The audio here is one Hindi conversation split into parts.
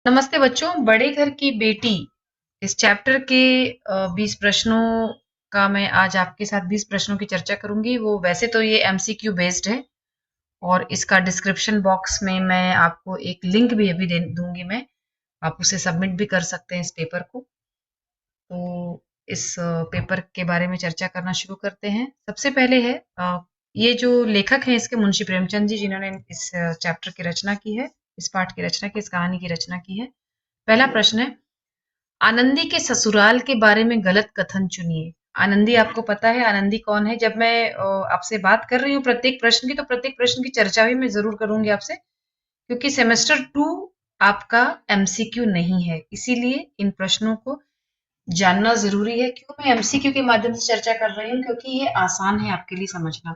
नमस्ते बच्चों, बड़े घर की बेटी इस चैप्टर के 20 प्रश्नों का मैं आज आपके साथ 20 प्रश्नों की चर्चा करूंगी। वो वैसे तो ये एमसीक्यू बेस्ड है और इसका डिस्क्रिप्शन बॉक्स में मैं आपको एक लिंक भी अभी दे दूंगी। मैं आप उसे सबमिट भी कर सकते हैं इस पेपर को। तो इस पेपर के बारे में चर्चा करना शुरू करते हैं। सबसे पहले है ये जो लेखक हैं इसके मुंशी प्रेमचंद जी, जिन्होंने इस चैप्टर की रचना की है, इस पाठ की रचना की, इस कहानी की रचना की है। पहला प्रश्न है, आनंदी के ससुराल के बारे में गलत कथन चुनिए। आनंदी आपको पता है आनंदी कौन है। जब मैं आपसे बात कर रही हूँ प्रत्येक प्रश्न की, तो प्रत्येक प्रश्न की चर्चा भी मैं जरूर करूंगी आपसे, क्योंकि सेमेस्टर 2 आपका एमसीक्यू नहीं है, इसीलिए इन प्रश्नों को जानना जरूरी है। क्यों मैं एमसीक्यू के माध्यम से चर्चा कर रही हूँ? क्योंकि ये आसान है आपके लिए समझना।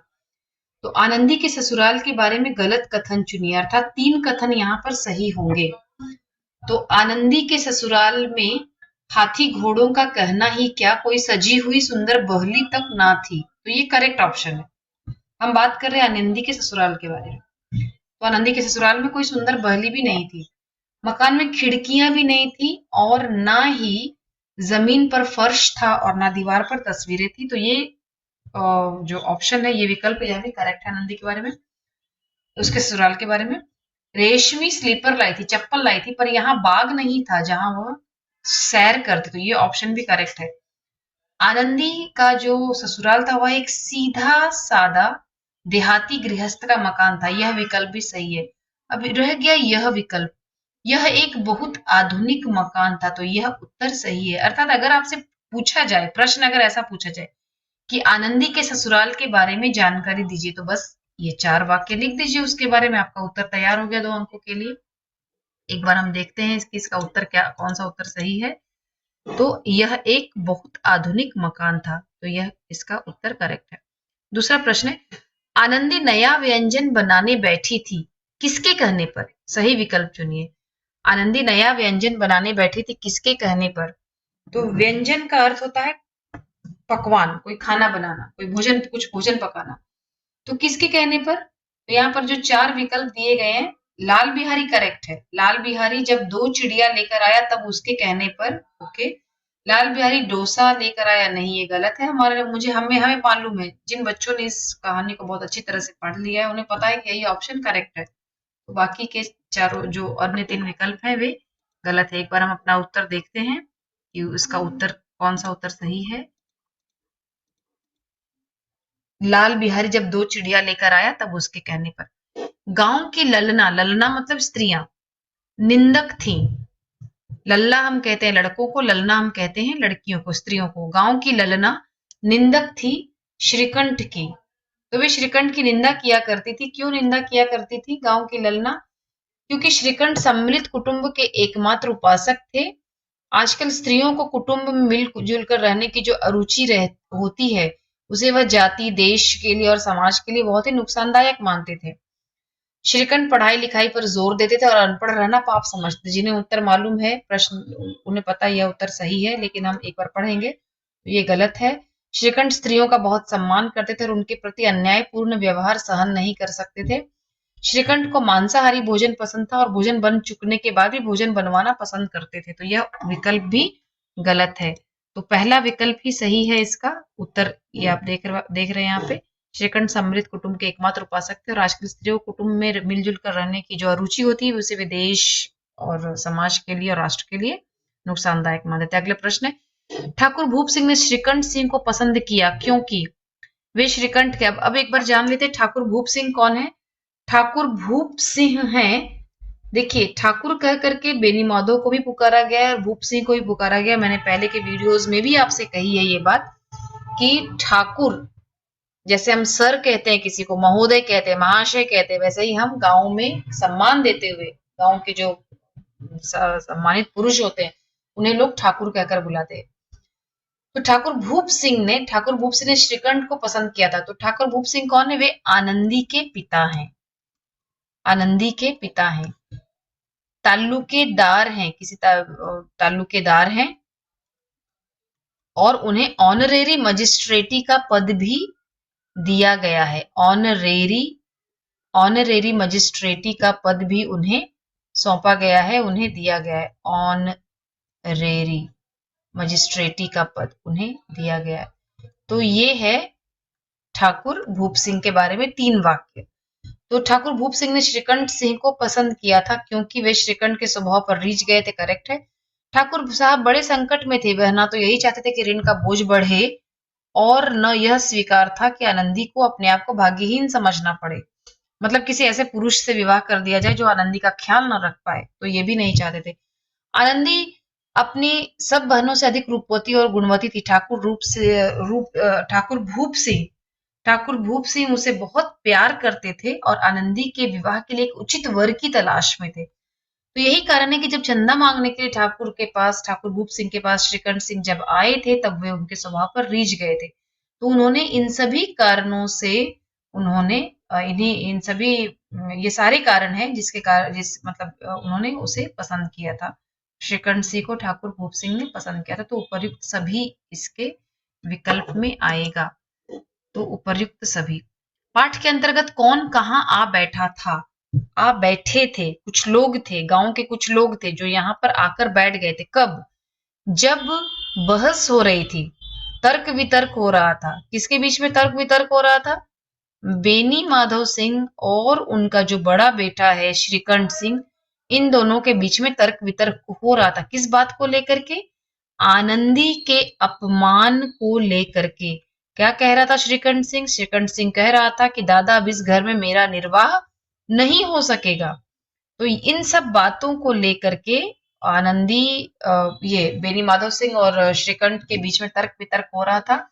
तो आनंदी के ससुराल के बारे में गलत कथन चुनिए, अर्थात 3 कथन यहाँ पर सही होंगे। तो आनंदी के ससुराल में हाथी घोड़ों का कहना ही क्या, कोई सजी हुई सुंदर बहली तक ना थी। तो ये करेक्ट ऑप्शन है। हम बात कर रहे हैं आनंदी के ससुराल के बारे में। तो आनंदी के ससुराल में कोई सुंदर बहली भी नहीं थी, मकान में खिड़कियां भी नहीं थी, और ना ही जमीन पर फर्श था और ना दीवार पर तस्वीरें थी। तो ये जो ऑप्शन है, ये विकल्प यह भी करेक्ट है आनंदी के बारे में, उसके ससुराल के बारे में। रेशमी स्लीपर लाई थी, चप्पल लाई थी, पर यहाँ बाग नहीं था जहां वह सैर करते। तो ये ऑप्शन भी करेक्ट है। आनंदी का जो ससुराल था वह एक सीधा सादा देहाती गृहस्थ का मकान था। यह विकल्प भी सही है। अब रह गया यह विकल्प, यह एक बहुत आधुनिक मकान था। तो यह उत्तर सही है। अर्थात अगर आपसे पूछा जाए, प्रश्न अगर ऐसा पूछा जाए कि आनंदी के ससुराल के बारे में जानकारी दीजिए, तो बस ये 4 वाक्य लिख दीजिए उसके बारे में, आपका उत्तर तैयार हो गया 2 अंकों के लिए। एक बार हम देखते हैं इसका उत्तर क्या, कौन सा उत्तर सही है। तो यह एक बहुत आधुनिक मकान था, तो यह इसका उत्तर करेक्ट है। दूसरा प्रश्न है, आनंदी नया व्यंजन बनाने बैठी थी, किसके कहने पर? सही विकल्प चुनिए। आनंदी नया व्यंजन बनाने बैठी थी किसके कहने पर? तो व्यंजन का अर्थ होता है पकवान, कोई खाना बनाना, कोई भोजन, कुछ भोजन पकाना। तो किसके कहने पर? तो यहाँ पर जो 4 विकल्प दिए गए हैं, लाल बिहारी करेक्ट है। लाल बिहारी जब 2 चिड़िया लेकर आया तब उसके कहने पर। ओके। लाल बिहारी डोसा लेकर आया, नहीं, ये गलत है। हमारे मुझे हमें हमें मालूम है, जिन बच्चों ने इस कहानी को बहुत अच्छी तरह से पढ़ लिया है उन्हें पता है कि यही ऑप्शन करेक्ट है। तो बाकी के चारों जो अन्य 3 विकल्प है वे गलत है। एक बार हम अपना उत्तर देखते हैं कि उसका उत्तर, कौन सा उत्तर सही है। लाल बिहारी जब 2 चिड़िया लेकर आया तब उसके कहने पर। गांव की ललना, ललना मतलब स्त्रियां, निंदक थी। लल्ला हम कहते हैं लड़कों को, ललना हम कहते हैं लड़कियों को, स्त्रियों को। गांव की ललना निंदक थी श्रीकंठ की। तो वे श्रीकंठ की निंदा किया करती थी। क्यों निंदा किया करती थी गांव की ललना? क्योंकि श्रीकंठ सम्मिलित कुटुंब के एकमात्र उपासक थे। आजकल स्त्रियों को कुटुंब में मिलजुल कर रहने की जो अरुचि होती है, उसे वह जाति, देश के लिए और समाज के लिए बहुत ही नुकसानदायक मानते थे। श्रीकंठ पढ़ाई लिखाई पर जोर देते थे और अनपढ़ रहना पाप समझते। जिन्हें उत्तर मालूम है, प्रश्न उन्हें पता है यह उत्तर सही है, लेकिन हम एक बार पढ़ेंगे। तो ये गलत है। श्रीकंठ स्त्रियों का बहुत सम्मान करते थे और उनके प्रति अन्यायपूर्ण व्यवहार सहन नहीं कर सकते थे। श्रीकंठ को मांसाहारी भोजन पसंद था और भोजन बन चुकने के बाद भी भोजन बनवाना पसंद करते थे। तो यह विकल्प भी गलत है। तो पहला विकल्प ही सही है इसका उत्तर। ये आप देख रहे हैं यहाँ पे, श्रीकंठ समृद्ध कुटुंब के एकमात्र उपासक थे और आजकल स्त्रियों कुटुंब में मिलजुल कर रहने की जो अरुचि होती है उसे वे देश और समाज के लिए और राष्ट्र के लिए नुकसानदायक मानते थे। अगला प्रश्न है, ठाकुर भूप सिंह ने श्रीकंठ सिंह को पसंद किया क्योंकि वे श्रीकंठ के। अब एक बार जान लेते ठाकुर भूप सिंह कौन है। ठाकुर भूप सिंह हैं, देखिए, ठाकुर कह करके बेनी माधव को भी पुकारा गया है और भूप सिंह को भी पुकारा गया। मैंने पहले के वीडियोस में भी आपसे कही है ये बात कि ठाकुर, जैसे हम सर कहते हैं किसी को, महोदय कहते हैं, महाशय कहते हैं, वैसे ही हम गांव में सम्मान देते हुए गांव के जो सम्मानित पुरुष होते हैं उन्हें लोग ठाकुर कहकर बुलाते हैं। तो ठाकुर भूप सिंह ने श्रीकंठ को पसंद किया था। तो ठाकुर भूप सिंह कौन है? वे आनंदी के पिता हैं। आनंदी के पिता हैं, ताल्लुकेदार हैं, किसी ताल्लुकेदार हैं, और उन्हें ऑनरेरी मजिस्ट्रेटी का पद भी दिया गया है। ऑनरेरी मजिस्ट्रेटी का पद भी उन्हें सौंपा गया है, उन्हें दिया गया है। ऑनरेरी मजिस्ट्रेटी का पद उन्हें दिया गया है। तो ये है ठाकुर भूप सिंह के बारे में 3 वाक्य। तो ठाकुर भूप सिंह ने श्रीकंठ सिंह को पसंद किया था क्योंकि वे श्रीकंठ के स्वभाव पर रीझ गए थे, करेक्ट है। ठाकुर साहब बड़े संकट में थे, वह ना तो यही चाहते थे कि ऋण का बोझ बढ़े और न यह स्वीकार था कि आनंदी को अपने आप को भाग्यहीन समझना पड़े। मतलब किसी ऐसे पुरुष से विवाह कर दिया जाए जो आनंदी का ख्याल न रख पाए, तो ये भी नहीं चाहते थे। आनंदी अपनी सब बहनों से अधिक रूपवती और गुणवती थी। ठाकुर भूप सिंह उसे बहुत प्यार करते थे और आनंदी के विवाह के लिए एक उचित वर की तलाश में थे। तो यही कारण है कि जब चंदा मांगने के लिए ठाकुर भूप सिंह के पास श्रीकंठ सिंह जब आए थे, तब वे उनके स्वभाव पर रीझ गए थे। तो उन्होंने इन सभी कारणों से उन्होंने इन्हें इन सभी ये सारे कारण हैं जिसके कारण उन्होंने उसे पसंद किया था। श्रीकंठ सिंह को ठाकुर भूप सिंह ने पसंद किया था, तो उपर्युक्त सभी इसके विकल्प में आएगा। तो उपर्युक्त सभी पाठ के अंतर्गत कौन कहाँ आ बैठा था? आ बैठे थे, कुछ लोग थे, गांव के कुछ लोग थे जो यहाँ पर आकर बैठ गए थे। कब? जब बहस हो रही थी, तर्क वितर्क हो रहा था। किसके बीच में तर्क वितर्क हो रहा था? बेनी माधव सिंह और उनका जो बड़ा बेटा है श्रीकंठ सिंह, इन दोनों के बीच में तर्क वितर्क हो रहा था। किस बात को लेकर के? आनंदी के अपमान को लेकर के। क्या कह रहा था श्रीकंठ सिंह? श्रीकंठ सिंह कह रहा था कि दादा, अब इस घर में मेरा निर्वाह नहीं हो सकेगा। तो इन सब बातों को लेकर के आनंदी ये बेनी माधव सिंह और श्रीकंठ के बीच में तर्क वितर्क हो रहा था।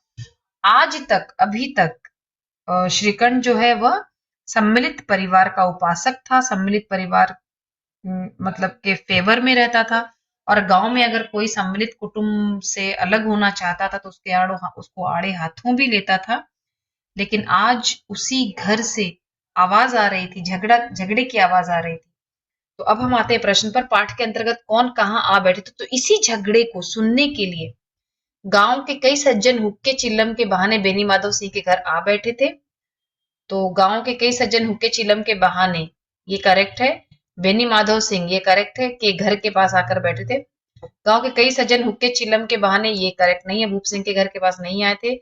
आज तक, अभी तक श्रीकंठ जो है वह सम्मिलित परिवार का उपासक था। सम्मिलित परिवार मतलब के फेवर में रहता था। और गांव में अगर कोई सम्मिलित कुटुंब से अलग होना चाहता था तो उसको आड़े हाथों भी लेता था। लेकिन आज उसी घर से आवाज आ रही थी, झगड़े की आवाज आ रही थी। तो अब हम आते हैं प्रश्न पर। पाठ के अंतर्गत कौन कहाँ आ बैठे थे? तो इसी झगड़े को सुनने के लिए गांव के कई सज्जन हुक्के चिल्लम के बहाने बेनी माधव सिंह के घर आ बैठे थे। तो गांव के कई सज्जन हुक्के चिल्लम के बहाने, ये करेक्ट है। बेनी माधव सिंह, ये करेक्ट है, के घर के पास आकर बैठे थे। गांव के कई सज्जन हुक्के चिल्लम के बहाने, ये करेक्ट नहीं है, भूप सिंह के घर के पास नहीं आए थे।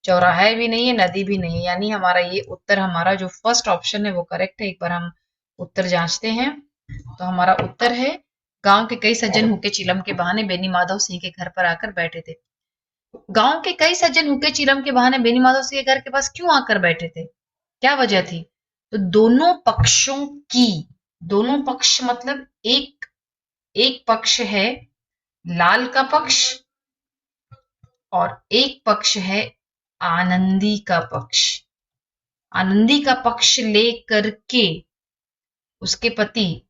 चौराहा भी नहीं है, नदी भी नहीं है, यानी हमारा ये उत्तर, हमारा जो फर्स्ट ऑप्शन है वो करेक्ट है। एक बार हम उत्तर जांचते हैं। तो हमारा उत्तर है गांव के कई सज्जन हुक्के चिलम के बहाने बेनी माधव सिंह के घर पर आकर बैठे थे। गांव के कई सज्जन हुक्के चिलम के बहाने बेनी माधव सिंह के घर के पास क्यों आकर बैठे थे? क्या वजह थी? तो दोनों पक्षों की, दोनों पक्ष मतलब एक एक पक्ष है लाल का पक्ष और एक पक्ष है आनंदी का पक्ष। आनंदी का पक्ष लेकर के उसके पति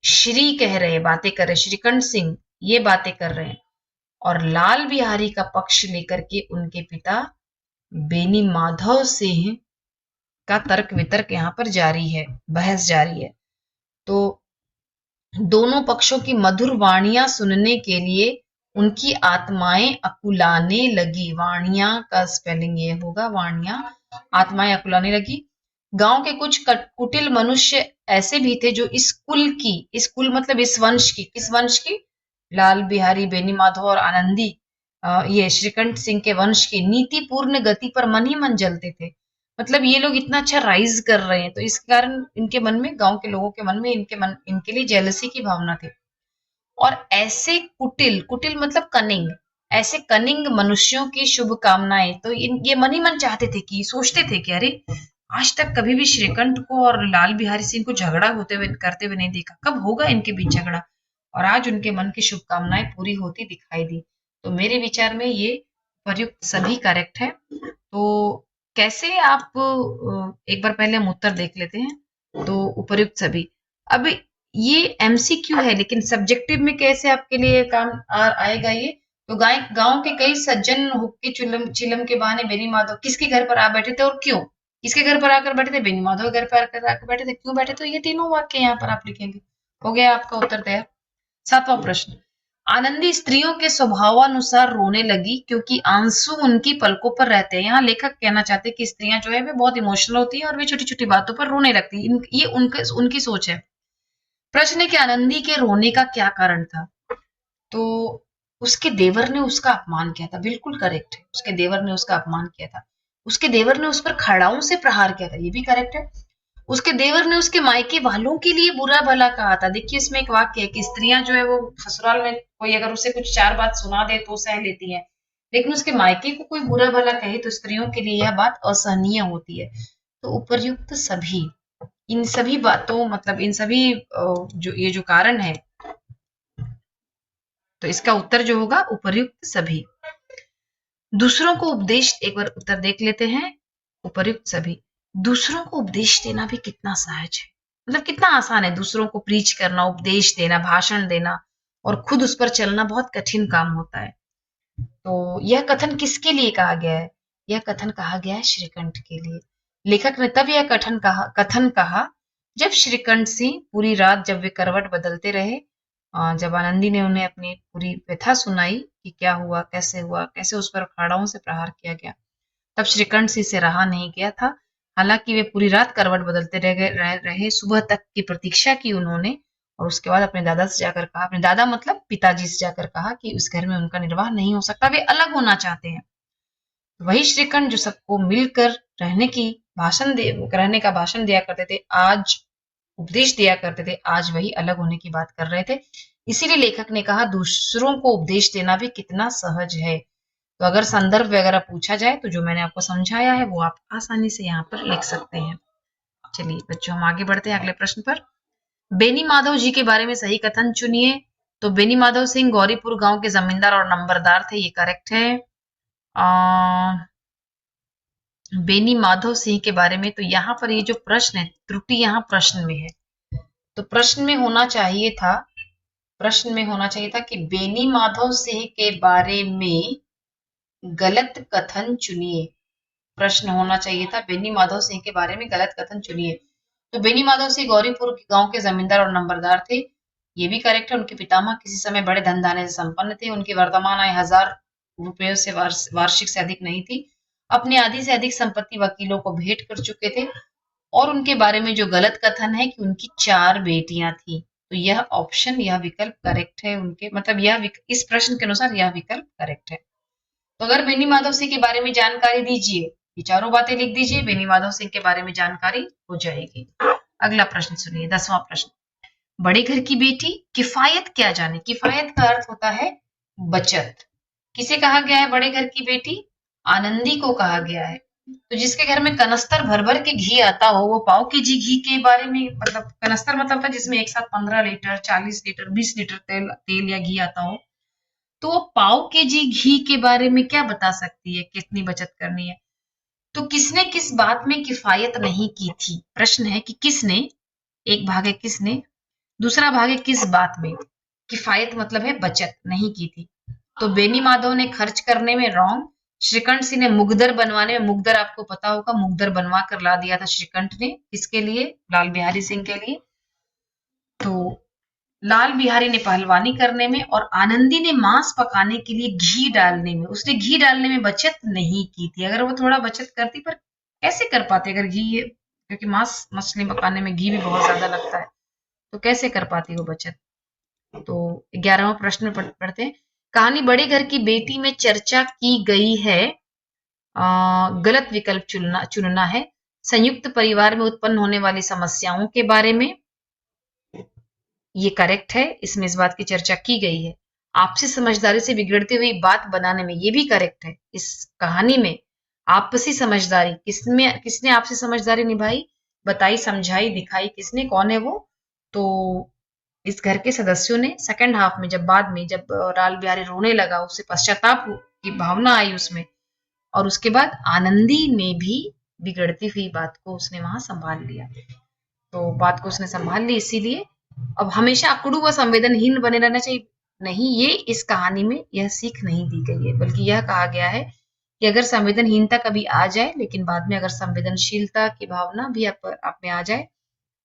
श्री कह रहे, बातें कर रहे, श्रीकंठ सिंह ये बातें कर रहे हैं। और लाल बिहारी का पक्ष लेकर के उनके पिता बेनी माधव सिंह का तर्क वितर्क यहाँ पर जारी है, बहस जारी है। तो दोनों पक्षों की मधुर वाणियां सुनने के लिए उनकी आत्माएं अकुलाने लगी। वाणियां का स्पेलिंग ये होगा, वाणियां, आत्माएं अकुलाने लगी। गांव के कुछ कुटिल मनुष्य ऐसे भी थे जो इस कुल मतलब इस वंश की, किस वंश की? लाल बिहारी, बेनी माधव और आनंदी, ये श्रीकंठ सिंह के वंश की नीति पूर्ण गति पर मन ही मन जलते थे। मतलब ये लोग इतना अच्छा राइज कर रहे हैं, तो इस कारण इनके मन में, गांव के लोगों के मन में इनके लिए जेलसी की भावना थी। और ऐसे कुटिल, कुटिल मतलब कनिंग, ऐसे कनिंग मनुष्यों की शुभकामनाएं तो ये मन ही मन चाहते थे, कि सोचते थे कि अरे, आज तक कभी भी श्रीकंठ को और लाल बिहारी सिंह को झगड़ा होते हुए करते हुए नहीं देखा, कब होगा इनके बीच झगड़ा? और आज उनके मन की शुभकामनाएं पूरी होती दिखाई दी। तो मेरे विचार में ये प्रयुक्त सभी करेक्ट है। तो कैसे आप, एक बार पहले हम उत्तर देख लेते हैं। तो उपर्युक्त सभी, अब ये एमसीक्यू है लेकिन सब्जेक्टिव में कैसे आपके लिए काम आएगा ये? तो गांव के कई सज्जन हुक्के चिलम के बहाने बेनी माधव किसके घर पर आ बैठे थे और क्यों? किसके घर पर आकर बैठे थे? बेनी माधव के घर पर आकर बैठे थे। क्यों बैठे? तो ये तीनों वाक्य यहाँ पर आप लिखेंगे। हो गया आपका उत्तर तैयार। 7वां प्रश्न, आनंदी स्त्रियों के स्वभावानुसार रोने लगी क्योंकि आंसू उनकी पलकों पर रहते हैं। यहाँ लेखक कहना चाहते हैं कि स्त्रियां जो है वे बहुत इमोशनल होती हैं और वे छोटी छोटी बातों पर रोने लगती हैं। ये उनकी सोच है। प्रश्न है कि आनंदी के रोने का क्या कारण था? तो उसके देवर ने उसका अपमान किया था, बिल्कुल करेक्ट है। उसके देवर ने उसका अपमान किया था। उसके देवर ने उस पर खड़ाऊ से प्रहार किया था, ये भी करेक्ट है। उसके देवर ने उसके मायके वालों के लिए बुरा भला कहा था। देखिए इसमें एक वाक्य है कि स्त्रियां जो है वो ससुराल में कोई अगर उसे कुछ चार बात सुना दे तो सह लेती है, लेकिन उसके मायके को कोई बुरा भला कहे तो स्त्रियों के लिए यह बात असहनीय होती है। तो उपर्युक्त सभी, इन सभी बातों मतलब इन सभी जो ये जो कारण है, तो इसका उत्तर जो होगा उपर्युक्त सभी। दूसरों को उपदेश, एक बार उत्तर देख लेते हैं। उपर्युक्त सभी, दूसरों को उपदेश देना भी कितना सहज है, मतलब कितना आसान है। दूसरों को प्रीच करना, उपदेश देना, भाषण देना और खुद उस पर चलना बहुत कठिन काम होता है। तो यह कथन किसके लिए कहा गया है? यह कथन कहा गया है श्रीकंठ के लिए। लेखक ने तब यह कथन कहा जब श्रीकंठ सिंह पूरी रात जब वे करवट बदलते रहे, जब आनंदी ने उन्हें अपनी पूरी व्यथा सुनाई कि क्या हुआ, कैसे उस पर अखाड़ाओं से प्रहार किया गया, तब श्रीकंठ सिंह से रहा नहीं गया था। हालांकि वे पूरी रात करवट बदलते रहे, सुबह तक की प्रतीक्षा की उन्होंने, और उसके बाद अपने दादा से जाकर कहा, अपने दादा मतलब पिताजी से जाकर कहा कि उस घर में उनका निर्वाह नहीं हो सकता, वे अलग होना चाहते हैं। वही श्रीकंठ जो सबको मिलकर रहने का भाषण दिया करते थे, आज उपदेश दिया करते थे, आज वही अलग होने की बात कर रहे थे। इसीलिए लेखक ने कहा दूसरों को उपदेश देना भी कितना सहज है। तो अगर संदर्भ वगैरह पूछा जाए तो जो मैंने आपको समझाया है वो आप आसानी से यहाँ पर लिख सकते हैं। चलिए बच्चों, हम आगे बढ़ते हैं अगले प्रश्न पर। बेनी माधव जी के बारे में सही कथन चुनिए। तो बेनी माधव सिंह गौरीपुर गांव के जमींदार और नंबरदार थे, ये करेक्ट है। बेनी माधव सिंह के बारे में, तो यहाँ पर ये जो प्रश्न है, त्रुटि यहाँ प्रश्न में है। तो प्रश्न में होना चाहिए था कि बेनी माधव सिंह के बारे में गलत कथन चुनिए। प्रश्न होना चाहिए था बेनी माधव सिंह के बारे में गलत कथन चुनिए। तो बेनी माधव सिंह गौरीपुर गांव के जमींदार और नंबरदार थे, ये भी करेक्ट है। उनके पितामह किसी समय बड़े धन धान्य से संपन्न थे। उनकी वर्तमान आय 1000 रुपयों से वार्षिक से अधिक नहीं थी। अपनी आधी से अधिक संपत्ति वकीलों को भेंट कर चुके थे। और उनके बारे में जो गलत कथन है कि उनकी 4 बेटियां थी, तो यह विकल्प करेक्ट है। उनके मतलब इस प्रश्न के अनुसार यह विकल्प करेक्ट है। तो अगर बेनी माधव सिंह के बारे में जानकारी दीजिए, ये चारों बातें लिख दीजिए, बेनी माधव सिंह के बारे में जानकारी हो जाएगी। अगला प्रश्न सुनिए, 10वां प्रश्न। बड़े घर की बेटी किफायत क्या जाने? किफायत का अर्थ होता है बचत। किसे कहा गया है बड़े घर की बेटी? आनंदी को कहा गया है। तो जिसके घर में कनस्तर भर भर के घी आता हो, वो पाव के जी घी के बारे में, मतलब कनस्तर मतलब था जिसमें एक साथ 15 लीटर, 40 लीटर, 20 लीटर तेल या घी आता हो, तो वो पाव के जी घी के बारे में क्या बता सकती है, कितनी बचत करनी है? तो किसने किस बात में किफायत नहीं की थी? प्रश्न है कि किसने, एक भाग है किसने, दूसरा भाग है किस बात में। किफायत मतलब है बचत नहीं की थी। तो बेनी माधव ने खर्च करने में रॉन्ग। श्रीकंठ सिंह ने मुगदर बनवाने में, मुगदर आपको पता होगा, मुगदर बनवा कर ला दिया था श्रीकंठ ने, किसके लिए? लाल बिहारी सिंह के लिए। तो लाल बिहारी ने पहलवानी करने में, और आनंदी ने मांस पकाने के लिए घी डालने में, उसने घी डालने में बचत नहीं की थी। अगर वो थोड़ा बचत करती, पर कैसे कर पाते अगर घी, क्योंकि मांस मछली पकाने में घी भी बहुत ज्यादा लगता है, तो कैसे कर पाती वो बचत? तो 11वां प्रश्न पढ़ते हैं। कहानी बड़े घर की बेटी में चर्चा की गई है, गलत विकल्प चुनना है। संयुक्त परिवार में उत्पन्न होने वाली समस्याओं के बारे में, ये करेक्ट है, इसमें इस बात की चर्चा की गई है। आपसी समझदारी से बिगड़ती हुई बात बनाने में, ये भी करेक्ट है। इस कहानी में आपसी समझदारी, किसने आपसी समझदारी निभाई, बताई, समझाई, दिखाई, किसने, कौन है वो? तो इस घर के सदस्यों ने। सेकंड हाफ में जब बाद में जब लाल बिहारी रोने लगा, उसे पश्चाताप की भावना आई उसमें, और उसके बाद आनंदी ने भी बिगड़ती हुई बात को उसने वहां संभाल लिया। तो बात को उसने संभाल ली, इसीलिए अब हमेशा अकड़ू व संवेदनहीन बने रहना चाहिए, नहीं, ये इस कहानी में यह सीख नहीं दी गई है, बल्कि यह कहा गया है कि अगर संवेदनहीनता कभी आ जाए, लेकिन बाद में अगर संवेदनशीलता की भावना भी आप में आ जाए,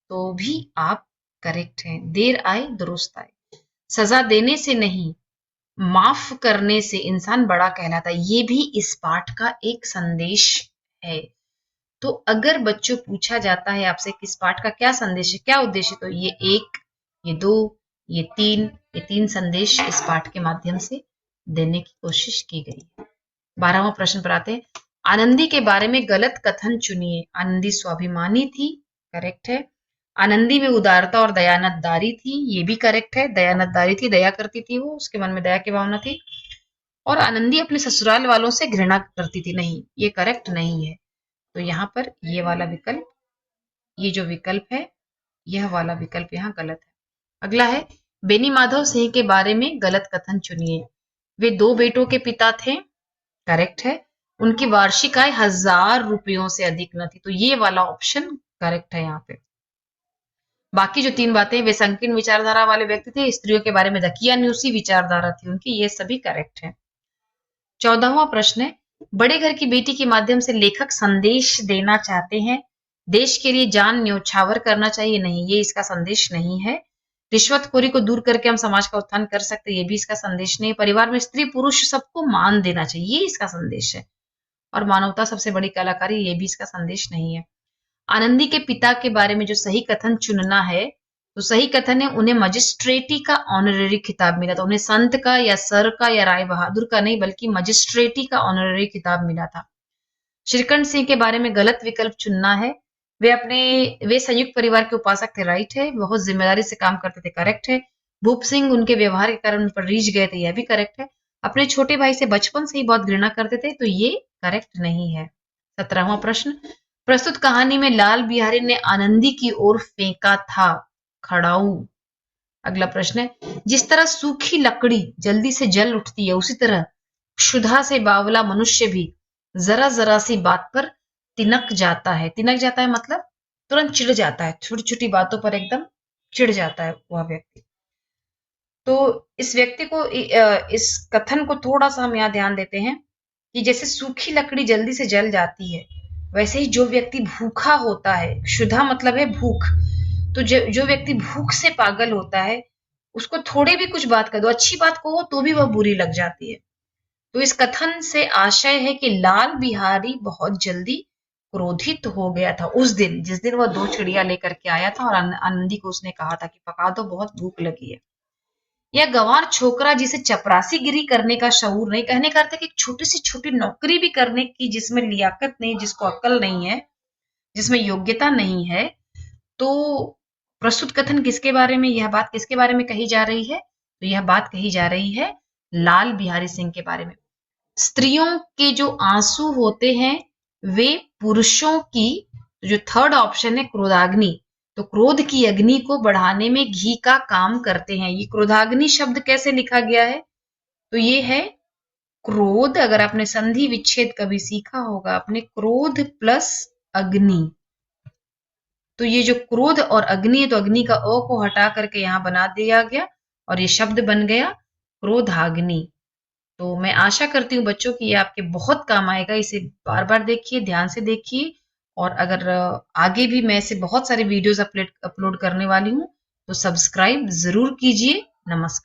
तो भी आप करेक्ट हैं। देर आए दुरुस्त आए। सजा देने से नहीं, माफ करने से इंसान बड़ा कहलाता है, ये भी इस पाठ का एक संदेश है। तो अगर बच्चों पूछा जाता है आपसे किस पाठ का क्या संदेश है, क्या उद्देश्य, तो ये एक ये 2, ये 3 संदेश इस पाठ के माध्यम से देने की कोशिश की गई है। 12वां प्रश्न पर आते हैं। आनंदी के बारे में गलत कथन चुनिए। आनंदी स्वाभिमानी थी, करेक्ट है। आनंदी में उदारता और दयानतदारी थी, ये भी करेक्ट है। दयानतदारी थी, दया करती थी वो, उसके मन में दया की भावना थी। और आनंदी अपने ससुराल वालों से घृणा करती थी, नहीं, ये करेक्ट नहीं है। तो यहाँ पर ये वाला विकल्प, ये जो विकल्प है, यह वाला विकल्प यहाँ गलत है। अगला है, बेनी माधव सिंह के बारे में गलत कथन चुनिए। वे 2 बेटों के पिता थे, करेक्ट है। उनकी वार्षिक आय 1000 रुपयों से अधिक न थी, तो ये वाला ऑप्शन करेक्ट है यहाँ पे। बाकी जो 3 बातें, वे संकीर्ण विचारधारा वाले व्यक्ति थे, स्त्रियों के बारे में दकियानूसी विचारधारा थी उनकी, ये सभी करेक्ट है। 14वां प्रश्न है, बड़े घर की बेटी के माध्यम से लेखक संदेश देना चाहते हैं। देश के लिए जान न्योछावर करना चाहिए, नहीं, ये इसका संदेश नहीं है। रिश्वतखोरी को दूर करके हम समाज का उत्थान कर सकते हैं, ये भी इसका संदेश नहीं है। परिवार में स्त्री पुरुष सबको मान देना चाहिए, ये इसका संदेश है। और मानवता सबसे बड़ी कलाकारी, ये भी इसका संदेश नहीं है। आनंदी के पिता के बारे में जो सही कथन चुनना है, तो सही कथन है उन्हें मजिस्ट्रेटी का ऑनररी खिताब मिला था। उन्हें संत का या सर का या राय बहादुर का नहीं, बल्कि मजिस्ट्रेटी का ऑनररी खिताब मिला था। श्रीकंठ सिंह के बारे में गलत विकल्प चुनना है। वे संयुक्त परिवार के उपासक थे, राइट है। बहुत जिम्मेदारी से काम करते थे, करेक्ट है। भूप सिंह उनके व्यवहार के कारण उन पर रीझ गए थे, यह भी करेक्ट है। अपने छोटे भाई से बचपन से ही बहुत घृणा करते थे, तो ये करेक्ट नहीं है। 17वां प्रश्न, प्रस्तुत कहानी में लाल बिहारी ने आनंदी की ओर फेंका था खड़ाऊ। अगला प्रश्न है, जिस तरह सूखी लकड़ी जल्दी से जल उठती है, उसी तरह क्षुधा से बावला मनुष्य भी जरा जरा सी बात पर तिनक जाता है। तिनक जाता है मतलब तुरंत चिढ़ जाता है, छोटी छोटी बातों पर एकदम चिढ़ जाता है वह व्यक्ति। तो इस व्यक्ति को, इस कथन को थोड़ा सा हम यहाँ ध्यान देते हैं कि जैसे सूखी लकड़ी जल्दी से जल जाती है, वैसे ही जो व्यक्ति भूखा होता है, क्षुधा मतलब है भूख, तो जो व्यक्ति भूख से पागल होता है, उसको थोड़ी भी कुछ बात कर दो, अच्छी बात कहो तो भी वह बुरी लग जाती है। तो इस कथन से आशय है कि लाल बिहारी बहुत जल्दी क्रोधित हो गया था उस दिन, जिस दिन वह 2 चिड़िया लेकर के आया था और आनंदी को उसने कहा था कि पका दो, बहुत भूख लगी है। यह गंवार छोकरा जिसे चपरासीगिरी करने का शऊर नहीं, कहने का अर्थ है कि छोटी सी छोटी नौकरी भी करने की जिसमें लियाकत नहीं, जिसको अक्ल नहीं है, जिसमें योग्यता नहीं है, तो प्रस्तुत कथन किसके बारे में, यह बात किसके बारे में कही जा रही है? तो यह बात कही जा रही है लाल बिहारी सिंह के बारे में। स्त्रियों के जो आंसू होते हैं वे पुरुषों की, जो थर्ड ऑप्शन है क्रोधाग्नि, तो क्रोध की अग्नि को बढ़ाने में घी का काम करते हैं। ये क्रोधाग्नि शब्द कैसे लिखा गया है? तो ये है क्रोध, अगर आपने संधि विच्छेद कभी सीखा होगा आपने, क्रोध प्लस अग्नि, तो ये जो क्रोध और अग्नि है, तो अग्नि का अ को हटा करके यहां बना दिया गया और ये शब्द बन गया क्रोधाग्नि। तो मैं आशा करती हूँ बच्चों कि ये आपके बहुत काम आएगा। इसे बार बार देखिए, ध्यान से देखिए, और अगर आगे भी मैं ऐसे बहुत सारे वीडियोस अपलोड करने वाली हूँ, तो सब्सक्राइब जरूर कीजिए। नमस्कार।